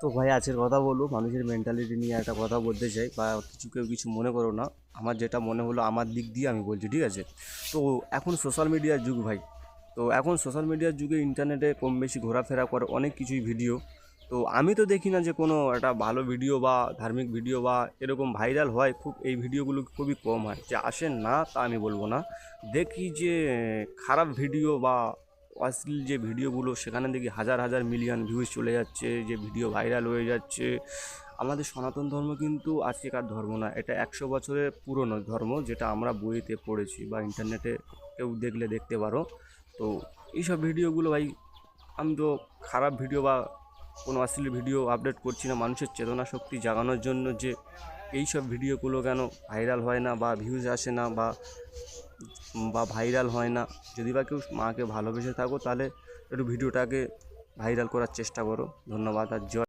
তো ভাই আজকের কথা বলবো মানুষের মেন্টালিটি নিয়ে একটা কথা বলতে চাই, বা কেউ কিছু মনে করো না। আমার যেটা মনে হলো আমার দিক দিয়ে আমি বলছি, ঠিক আছে? তো এখন সোশ্যাল মিডিয়ার যুগ ভাই। তো এখন সোশ্যাল মিডিয়ার যুগে ইন্টারনেটে কম বেশি ঘোরাফেরা করে অনেক কিছুই ভিডিও। তো আমি তো দেখি না যে কোনো একটা ভালো ভিডিও বা ধার্মিক ভিডিও বা এরকম ভাইরাল হয়, খুব এই ভিডিওগুলো খুবই কম হয়। যে আসেন না তা আমি বলবো না, দেখি যে খারাপ ভিডিও বা অশ্লীল যে ভিডিওগুলো, সেখানে দেখি হাজার হাজার মিলিয়ন ভিউজ চলে যাচ্ছে, যে ভিডিও ভাইরাল হয়ে যাচ্ছে। আমাদের সনাতন ধর্ম কিন্তু আজকেকার ধর্ম না, এটা 100 বছরের পুরনো ধর্ম, যেটা আমরা বইতে পড়েছি বা ইন্টারনেটে কেউ দেখলে দেখতে পারো। তো এইসব ভিডিওগুলো ভাই, আমি তো খারাপ ভিডিও বা কোনো অশ্লীল ভিডিও আপলোড করছি না, মানুষের চেতনা শক্তি জাগানোর জন্য। যে এই সব ভিডিওগুলো কেন ভাইরাল হয় না বা ভিউজ আসে না বা ভাইরাল হয় না? যদি বা কেউ মাকে ভালোবেসে থাকো, তাহলে একটু ভিডিওটাকে ভাইরাল করার চেষ্টা করো। ধন্যবাদ। আর জয়।